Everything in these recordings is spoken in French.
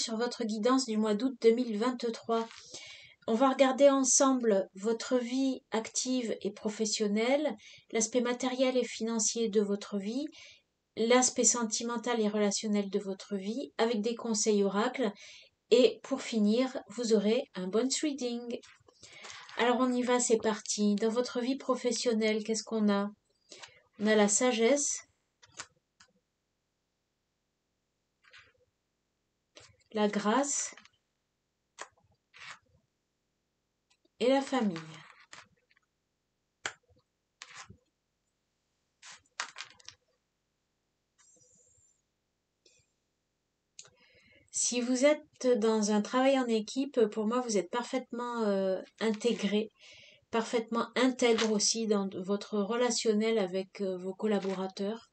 sur votre guidance du mois d'août 2023. On va regarder ensemble votre vie active et professionnelle, l'aspect matériel et financier de votre vie, l'aspect sentimental et relationnel de votre vie, avec des conseils oracles. Et pour finir, vous aurez un bonus reading. Alors on y va, c'est parti. Dans votre vie professionnelle, qu'est-ce qu'on a? On a la sagesse, la grâce et la famille. Si vous êtes dans un travail en équipe, pour moi, vous êtes parfaitement intégré, parfaitement intègre aussi dans votre relationnel avec vos collaborateurs.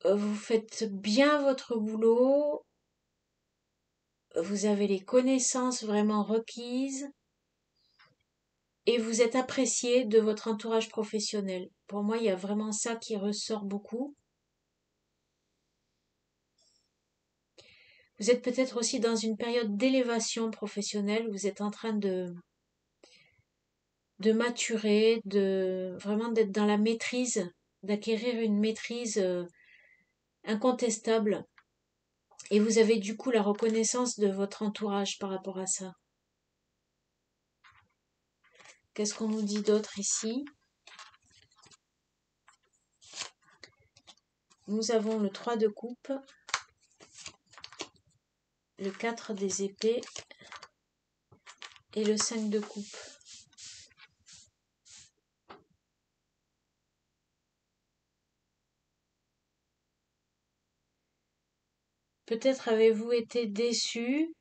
Vous faites bien votre boulot, vous avez les connaissances vraiment requises et vous êtes apprécié de votre entourage professionnel. Pour moi, il y a vraiment ça qui ressort beaucoup. Vous êtes peut-être aussi dans une période d'élévation professionnelle, vous êtes en train de maturer, vraiment d'être dans la maîtrise, d'acquérir une maîtrise incontestable. Et vous avez du coup la reconnaissance de votre entourage par rapport à ça. Qu'est-ce qu'on nous dit d'autre ici? Nous avons le 3 de coupe, le 4 des épées et le 5 de coupe. Peut-être avez-vous été déçu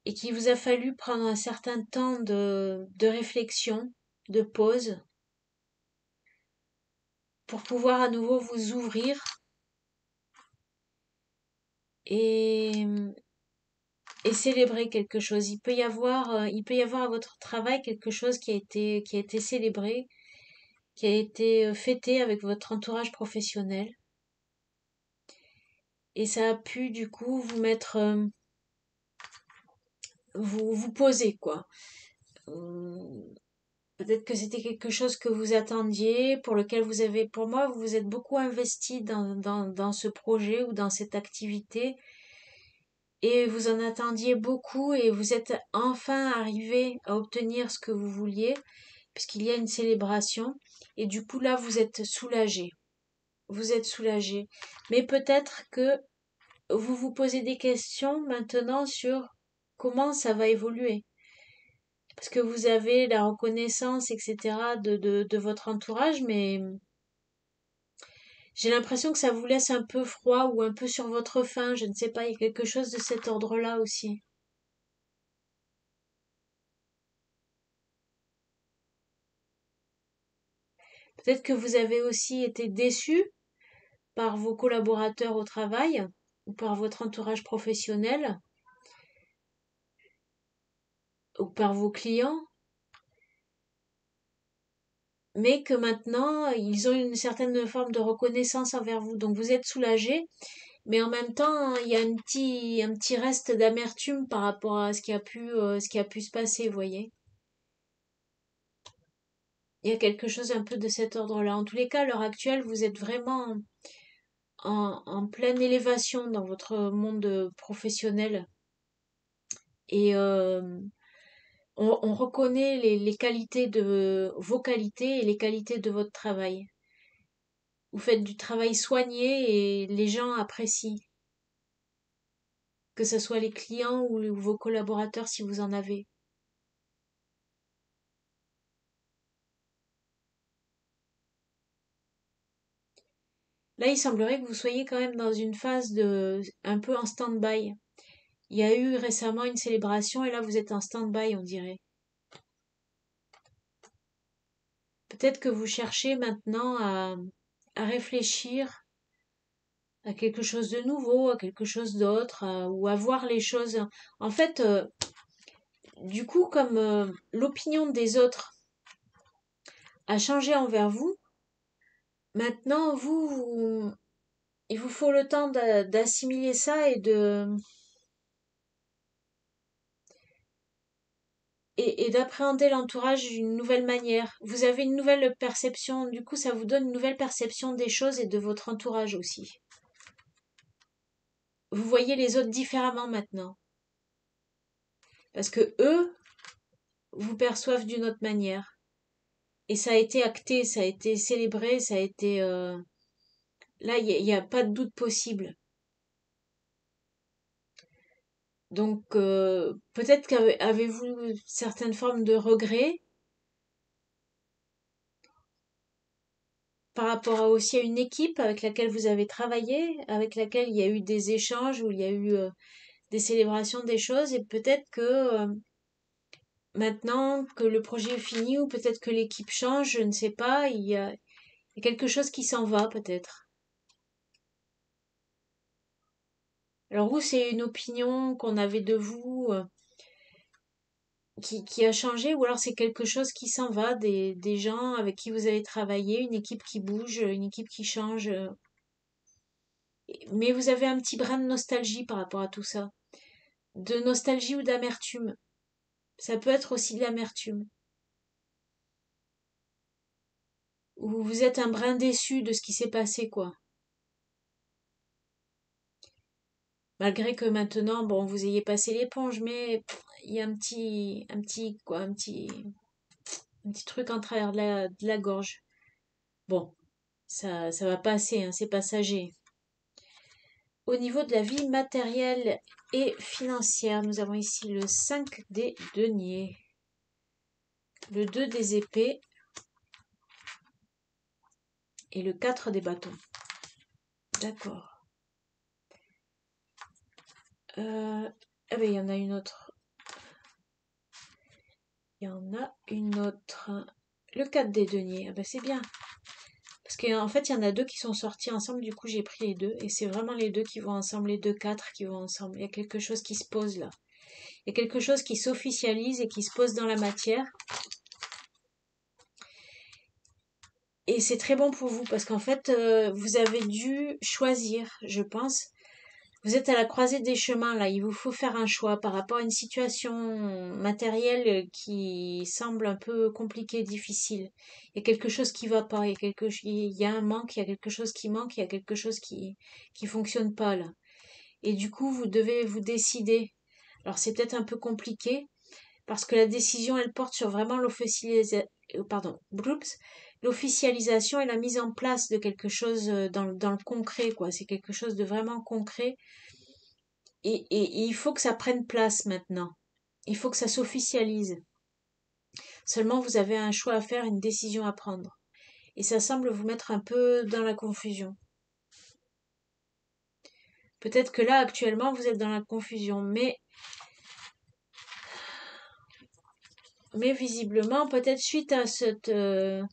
et qu'il vous a fallu prendre un certain temps de réflexion, de pause, pour pouvoir à nouveau vous ouvrir et, et célébrer quelque chose. Il peut y avoir à votre travail quelque chose qui a été célébré, qui a été fêté avec votre entourage professionnel. Et ça a pu du coup vous mettre, vous poser quoi. Peut-être que c'était quelque chose que vous attendiez, pour lequel vous avez, pour moi, vous vous êtes beaucoup investi dans ce projet ou dans cette activité et vous en attendiez beaucoup et vous êtes enfin arrivé à obtenir ce que vous vouliez puisqu'il y a une célébration et du coup là vous êtes soulagé. Vous êtes soulagé. Mais peut-être que vous vous posez des questions maintenant sur comment ça va évoluer. Parce que vous avez la reconnaissance, etc. de votre entourage, mais j'ai l'impression que ça vous laisse un peu froid ou un peu sur votre faim. Je ne sais pas, il y a quelque chose de cet ordre-là aussi. Peut-être que vous avez aussi été déçu par vos collaborateurs au travail ou par votre entourage professionnel ou par vos clients, mais que maintenant ils ont une certaine forme de reconnaissance envers vous. Donc vous êtes soulagé, mais en même temps il y a un petit reste d'amertume par rapport à ce qui a pu se passer, vous voyez. Il y a quelque chose un peu de cet ordre-là. En tous les cas, à l'heure actuelle, vous êtes vraiment en pleine élévation dans votre monde professionnel. Et on reconnaît les qualités de vos qualités et les qualités de votre travail. Vous faites du travail soigné et les gens apprécient. Que ce soit les clients ou vos collaborateurs si vous en avez. Là, il semblerait que vous soyez quand même dans une phase un peu en stand-by. Il y a eu récemment une célébration et là vous êtes en stand-by, on dirait. Peut-être que vous cherchez maintenant à réfléchir à quelque chose de nouveau, à quelque chose d'autre, ou à voir les choses. En fait, du coup, comme l'opinion des autres a changé envers vous, maintenant il vous faut le temps d'assimiler ça et d'appréhender l'entourage d'une nouvelle manière. Vous avez une nouvelle perception, du coup, ça vous donne une nouvelle perception des choses et de votre entourage aussi. Vous voyez les autres différemment maintenant. Parce que eux vous perçoivent d'une autre manière. Et ça a été acté, ça a été célébré, ça a été... Là, il y a pas de doute possible. Donc, peut-être qu'avez-vous certaines formes de regret par rapport aussi à une équipe avec laquelle vous avez travaillé, avec laquelle il y a eu des échanges, où il y a eu des célébrations des choses, et peut-être que maintenant que le projet est fini, ou peut-être que l'équipe change, je ne sais pas, il y a quelque chose qui s'en va peut-être. Alors vous, c'est une opinion qu'on avait de vous qui a changé, ou alors c'est quelque chose qui s'en va des gens avec qui vous avez travaillé, une équipe qui bouge, une équipe qui change. Mais vous avez un petit brin de nostalgie par rapport à tout ça. De nostalgie ou d'amertume. Ça peut être aussi de l'amertume. Ou vous êtes un brin déçu de ce qui s'est passé, quoi. Malgré que maintenant, bon, vous ayez passé l'éponge, mais il y a un petit truc en travers de la gorge. Bon, ça va passer, hein, c'est passager. Au niveau de la vie matérielle et financière, nous avons ici le 5 des deniers, le 2 des épées et le 4 des bâtons. D'accord. Ah ben, il y en a une autre. Il y en a une autre. Le 4 des deniers. Ah ben, c'est bien. Parce qu'en fait, il y en a deux qui sont sortis ensemble. Du coup, j'ai pris les deux. Et c'est vraiment les deux qui vont ensemble. Les deux 4 qui vont ensemble. Il y a quelque chose qui se pose là. Il y a quelque chose qui s'officialise et qui se pose dans la matière. Et c'est très bon pour vous parce qu'en fait, vous avez dû choisir, je pense. Vous êtes à la croisée des chemins là. Il vous faut faire un choix par rapport à une situation matérielle qui semble un peu compliquée, difficile. Il y a quelque chose qui va pas. Il y a un manque. Il y a quelque chose qui manque. Il y a quelque chose qui fonctionne pas là. Et du coup, vous devez vous décider. Alors c'est peut-être un peu compliqué parce que la décision, elle porte sur vraiment l'officialisation et la mise en place de quelque chose dans le concret, quoi. C'est quelque chose de vraiment concret et il faut que ça prenne place maintenant. Il faut que ça s'officialise. Seulement, vous avez un choix à faire, une décision à prendre. Et ça semble vous mettre un peu dans la confusion. Peut-être que là, actuellement, vous êtes dans la confusion, mais visiblement, peut-être suite à ce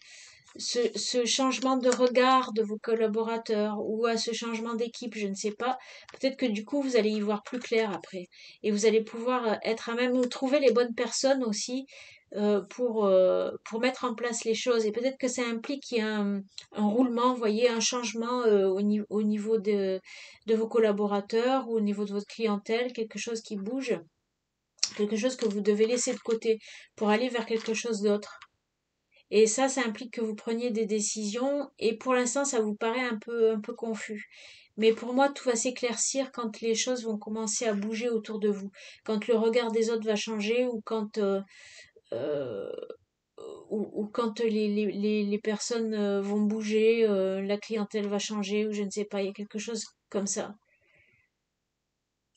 changement de regard de vos collaborateurs ou à ce changement d'équipe, je ne sais pas, peut-être que du coup, vous allez y voir plus clair après. Et vous allez pouvoir être à même ou trouver les bonnes personnes aussi pour mettre en place les choses. Et peut-être que ça implique qu'il y a un roulement, vous voyez, un changement au niveau de vos collaborateurs ou au niveau de votre clientèle, quelque chose qui bouge, quelque chose que vous devez laisser de côté pour aller vers quelque chose d'autre. Et ça implique que vous preniez des décisions et pour l'instant, ça vous paraît un peu confus. Mais pour moi, tout va s'éclaircir quand les choses vont commencer à bouger autour de vous, quand le regard des autres va changer euh, ou quand les personnes vont bouger, la clientèle va changer ou je ne sais pas, il y a quelque chose comme ça.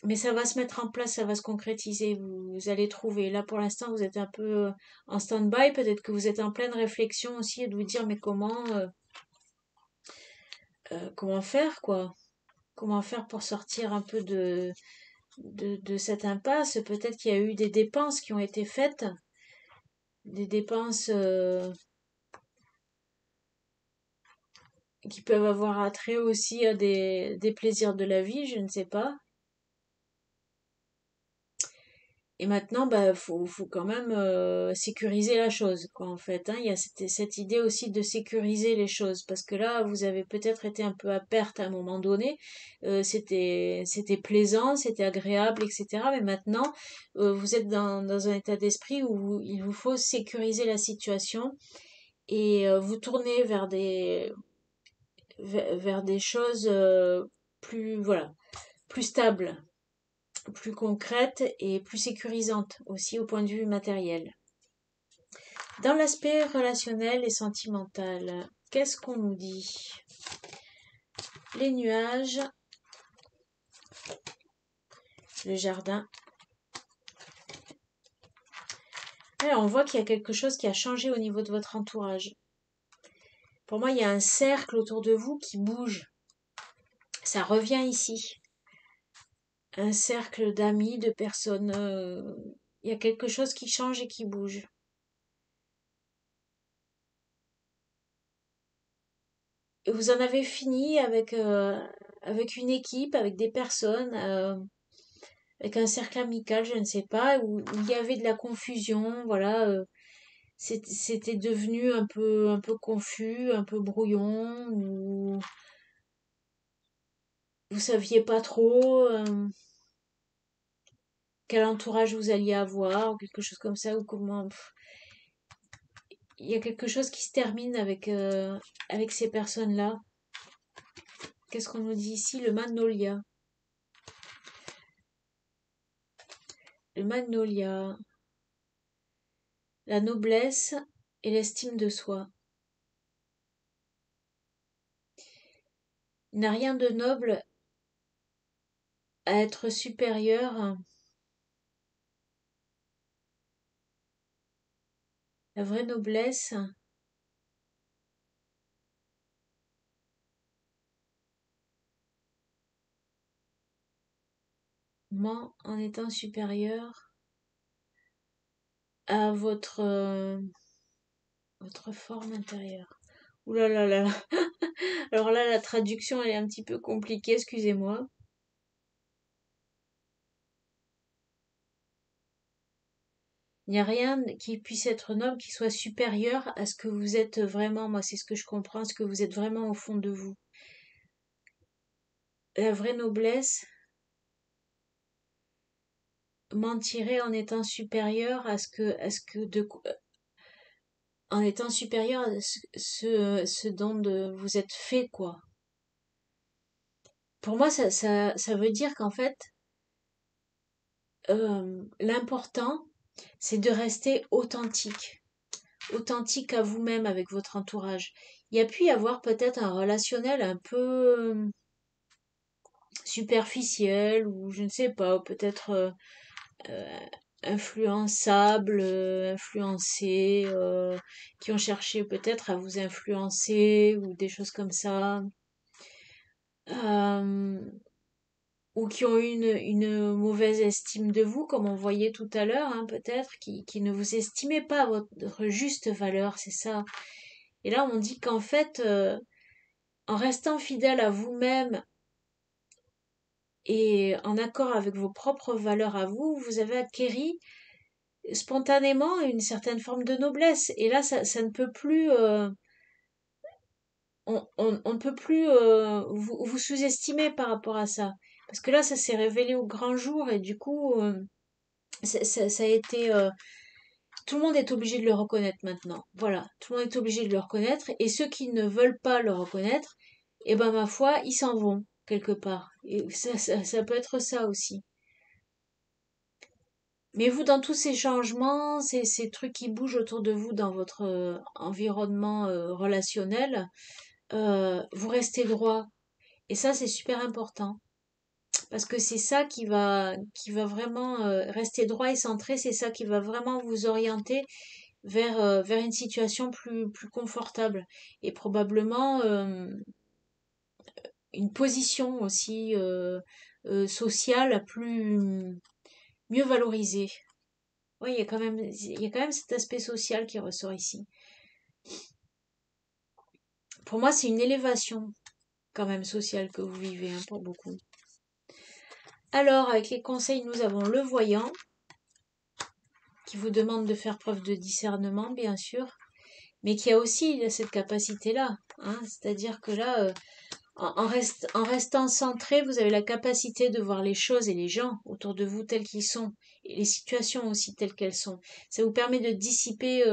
Mais ça va se mettre en place, ça va se concrétiser, vous allez trouver. Là, pour l'instant, vous êtes un peu en stand-by, peut-être que vous êtes en pleine réflexion aussi et de vous dire, mais comment faire, quoi? Comment faire pour sortir un peu de cette impasse? Peut-être qu'il y a eu des dépenses qui ont été faites, des dépenses qui peuvent avoir attrait aussi à des plaisirs de la vie, je ne sais pas. Et maintenant, bah, faut quand même sécuriser la chose, quoi, en fait, hein. Il y a cette idée aussi de sécuriser les choses, parce que là, vous avez peut-être été un peu à perte à un moment donné. C'était plaisant, c'était agréable, etc. Mais maintenant, vous êtes dans un état d'esprit où il vous faut sécuriser la situation et vous tourner vers des choses plus, voilà, plus stables, plus concrètes et plus sécurisantes aussi au point de vue matériel. Dans l'aspect relationnel et sentimental, qu'est-ce qu'on nous dit? Les nuages, le jardin. Alors, on voit qu'il y a quelque chose qui a changé au niveau de votre entourage. Pour moi, il y a un cercle autour de vous qui bouge. Ça revient ici. Un cercle d'amis, de personnes. Il y a quelque chose qui change et qui bouge. Et vous en avez fini avec une équipe, avec des personnes, avec un cercle amical, je ne sais pas, où il y avait de la confusion, voilà. C'était devenu un peu confus, un peu brouillon, ou vous saviez pas trop quel entourage vous alliez avoir, ou quelque chose comme ça, ou comment. Il y a quelque chose qui se termine avec ces personnes-là. Qu'est-ce qu'on nous dit ici? Le magnolia. Le magnolia. La noblesse et l'estime de soi. Il n'a rien de noble à être supérieur. La vraie noblesse ment en étant supérieur à votre forme intérieure. Ouh là là là là. Alors là, la traduction, elle est un petit peu compliquée, excusez-moi. Il n'y a rien qui puisse être noble qui soit supérieur à ce que vous êtes vraiment. Moi, c'est ce que je comprends, ce que vous êtes vraiment au fond de vous. La vraie noblesse mentirait en étant supérieur en étant supérieur à ce dont vous êtes fait, quoi. Pour moi, ça veut dire qu'en fait, l'important, c'est de rester authentique. Authentique à vous-même avec votre entourage. Il y a pu y avoir peut-être un relationnel un peu superficiel ou je ne sais pas, ou peut-être euh, influençable, influencé, qui ont cherché peut-être à vous influencer ou des choses comme ça. Euh, ou qui ont eu une mauvaise estime de vous, comme on voyait tout à l'heure, hein, peut-être, qui ne vous estimaient pas à votre juste valeur, c'est ça. Et là, on dit qu'en fait, en restant fidèle à vous-même et en accord avec vos propres valeurs à vous, vous avez acquéri spontanément une certaine forme de noblesse. Et là, ça ne peut plus, on ne peut plus vous sous-estimer par rapport à ça. Parce que là, ça s'est révélé au grand jour et du coup, ça a été, tout le monde est obligé de le reconnaître maintenant. Voilà, tout le monde est obligé de le reconnaître. Et ceux qui ne veulent pas le reconnaître, eh ben ma foi, ils s'en vont quelque part. Et ça peut être ça aussi. Mais vous, dans tous ces changements, ces trucs qui bougent autour de vous dans votre environnement relationnel, vous restez droit. Et ça, c'est super important. Parce que c'est ça qui va vraiment rester droit et centré, c'est ça qui va vraiment vous orienter vers une situation plus confortable. Et probablement une position aussi sociale mieux valorisée. Oui, il y a quand même cet aspect social qui ressort ici. Pour moi, c'est une élévation quand même sociale que vous vivez, hein, pour beaucoup. Alors, avec les conseils, nous avons le voyant. qui vous demande de faire preuve de discernement, bien sûr, mais qui a aussi cette capacité-là, hein. C'est-à-dire que là, en restant centré, vous avez la capacité de voir les choses et les gens autour de vous tels qu'ils sont, et les situations aussi telles qu'elles sont. Ça vous permet de dissiper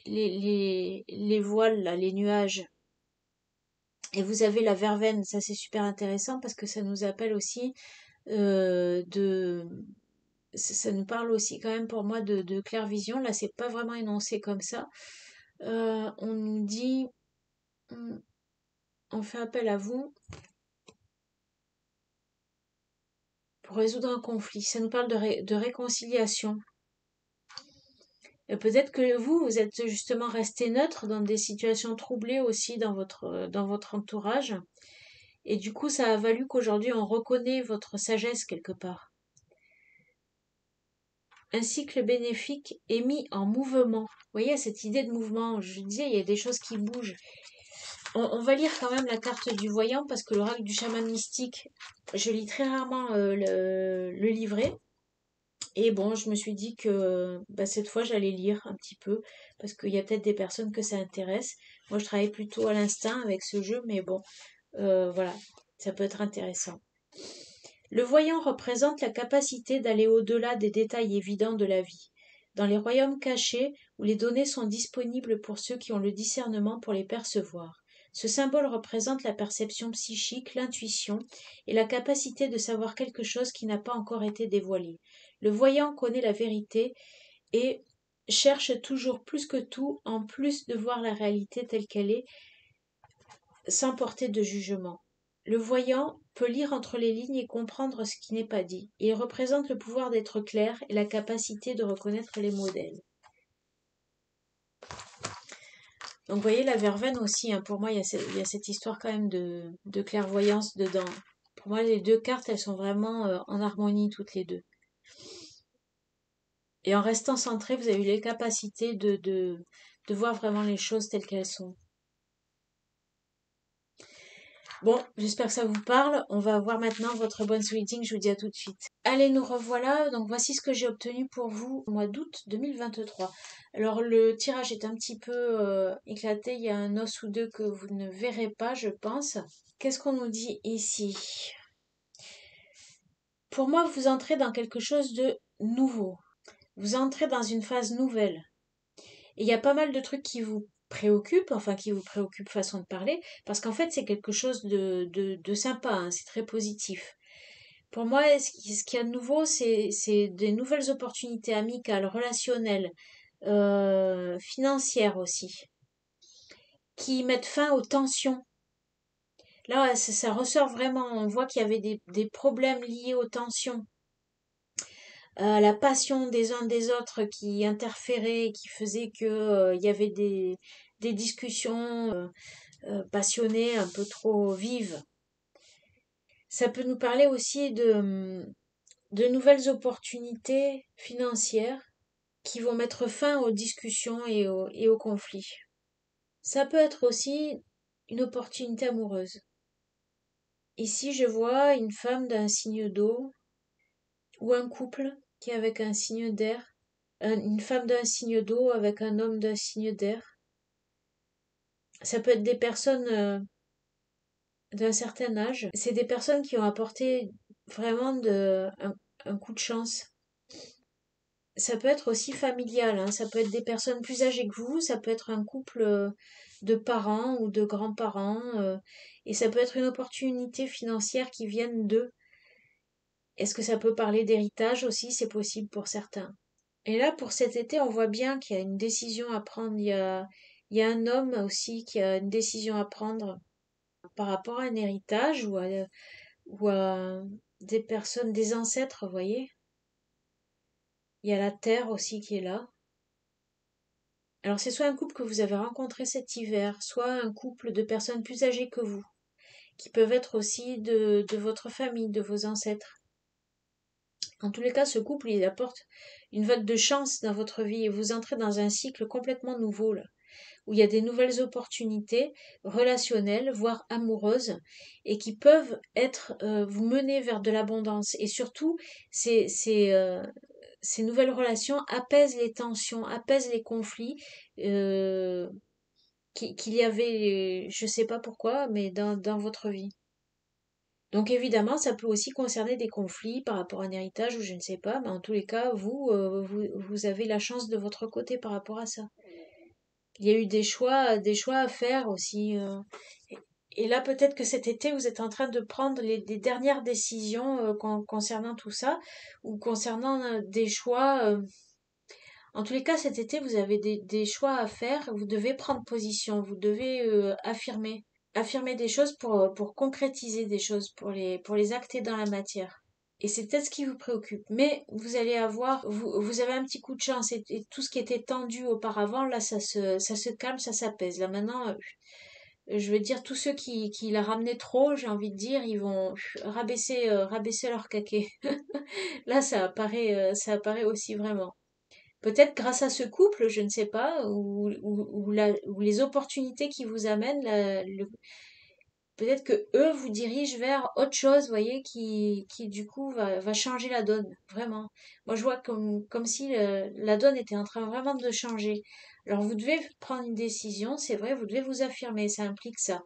les voiles, là, les nuages. Et vous avez la verveine, ça c'est super intéressant parce que ça nous appelle aussi de... Ça nous parle aussi quand même pour moi de clairvision. Là, c'est pas vraiment énoncé comme ça. On nous dit, on fait appel à vous pour résoudre un conflit. Ça nous parle de réconciliation. Et peut-être que vous êtes justement resté neutre dans des situations troublées aussi dans votre entourage. Et du coup, ça a valu qu'aujourd'hui, on reconnaît votre sagesse quelque part. Un cycle bénéfique est mis en mouvement. Vous voyez, cette idée de mouvement, je disais, il y a des choses qui bougent. On va lire quand même la carte du voyant parce que l'oracle du chaman mystique, je lis très rarement le livret. Et bon, je me suis dit que cette fois, j'allais lire un petit peu parce qu'il y a peut-être des personnes que ça intéresse. Moi, je travaille plutôt à l'instinct avec ce jeu, mais bon, voilà, ça peut être intéressant. Le voyant représente la capacité d'aller au-delà des détails évidents de la vie, dans les royaumes cachés où les données sont disponibles pour ceux qui ont le discernement pour les percevoir. Ce symbole représente la perception psychique, l'intuition et la capacité de savoir quelque chose qui n'a pas encore été dévoilé. Le voyant connaît la vérité et cherche toujours plus que tout, en plus de voir la réalité telle qu'elle est, sans porter de jugement. Le voyant peut lire entre les lignes et comprendre ce qui n'est pas dit. Il représente le pouvoir d'être clair et la capacité de reconnaître les modèles. Donc vous voyez la verveine aussi, hein, pour moi il y a cette histoire quand même de clairvoyance dedans. Pour moi les deux cartes elles sont vraiment en harmonie toutes les deux. Et en restant centré, vous avez eu les capacités de voir vraiment les choses telles qu'elles sont. Bon, j'espère que ça vous parle. On va voir maintenant votre bonne reading. Je vous dis à tout de suite. Allez, nous revoilà. Donc voici ce que j'ai obtenu pour vous au mois d'août 2023. Alors le tirage est un petit peu éclaté. Il y a un os ou deux que vous ne verrez pas, je pense. Qu'est-ce qu'on nous dit ici? Pour moi, vous entrez dans quelque chose de nouveau. Vous entrez dans une phase nouvelle. Et il y a pas mal de trucs qui vous préoccupent, enfin qui vous préoccupent façon de parler, parce qu'en fait c'est quelque chose de sympa, hein, c'est très positif. Pour moi, ce qu'il y a de nouveau, c'est des nouvelles opportunités amicales, relationnelles, financières aussi, qui mettent fin aux tensions. Là, ça ressort vraiment, on voit qu'il y avait des problèmes liés aux tensions, à la passion des uns des autres qui interférait, qui faisait que il y avait des discussions passionnées, un peu trop vives. Ça peut nous parler aussi de nouvelles opportunités financières qui vont mettre fin aux discussions et aux conflits. Ça peut être aussi une opportunité amoureuse. Ici, je vois une femme d'un signe d'eau ou un couple qui est avec un signe d'air, une femme d'un signe d'eau avec un homme d'un signe d'air. Ça peut être des personnes d'un certain âge. C'est des personnes qui ont apporté vraiment un coup de chance. Ça peut être aussi familial, hein. Ça peut être des personnes plus âgées que vous, ça peut être un couple de parents ou de grands-parents, et ça peut être une opportunité financière qui vienne d'eux. Est-ce que ça peut parler d'héritage aussi? C'est possible pour certains. Et là, pour cet été, on voit bien qu'il y a une décision à prendre. Il y a un homme aussi qui a une décision à prendre par rapport à un héritage ou à des personnes, des ancêtres, vous voyez. Il y a la terre aussi qui est là. Alors c'est soit un couple que vous avez rencontré cet hiver, soit un couple de personnes plus âgées que vous, qui peuvent être aussi de votre famille, de vos ancêtres. En tous les cas, ce couple, il apporte une vague de chance dans votre vie et vous entrez dans un cycle complètement nouveau, là, où il y a des nouvelles opportunités relationnelles, voire amoureuses, et qui peuvent être vous mener vers de l'abondance. Et surtout, c'est ces nouvelles relations apaisent les tensions, apaisent les conflits euh, qu'il y avait, je sais pas pourquoi, mais dans votre vie. Donc évidemment, ça peut aussi concerner des conflits par rapport à un héritage ou je ne sais pas, mais en tous les cas, vous avez la chance de votre côté par rapport à ça. Il y a eu des choix à faire aussi. Et et là, peut-être que cet été, vous êtes en train de prendre des dernières décisions concernant tout ça ou concernant des choix. En tous les cas, cet été, vous avez des choix à faire. Vous devez prendre position. Vous devez affirmer des choses pour concrétiser des choses, pour les acter dans la matière. Et c'est peut-être ce qui vous préoccupe. Mais vous avez un petit coup de chance et tout ce qui était tendu auparavant, là, ça se calme, ça s'apaise. Là, maintenant, je veux dire, tous ceux qui la ramenaient trop, j'ai envie de dire, ils vont rabaisser leur caquet. Là, ça apparaît aussi vraiment. Peut-être grâce à ce couple, je ne sais pas, ou les opportunités qui vous amènent, peut-être que eux vous dirigent vers autre chose, vous voyez, qui du coup va changer la donne, vraiment. Moi, je vois comme si la donne était en train vraiment de changer. Alors, vous devez prendre une décision, c'est vrai, vous devez vous affirmer, ça implique ça.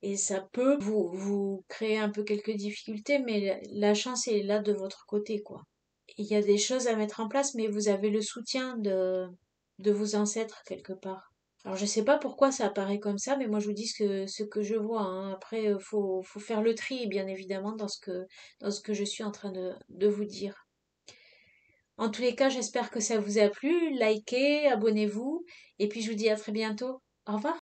Et ça peut vous créer un peu quelques difficultés, mais la chance est là de votre côté, quoi. Il y a des choses à mettre en place, mais vous avez le soutien de vos ancêtres quelque part. Alors je sais pas pourquoi ça apparaît comme ça, mais moi je vous dis ce que je vois, hein. Après, faut faire le tri, bien évidemment, dans ce que je suis en train de vous dire. En tous les cas, j'espère que ça vous a plu. Likez, abonnez-vous, et puis je vous dis à très bientôt. Au revoir.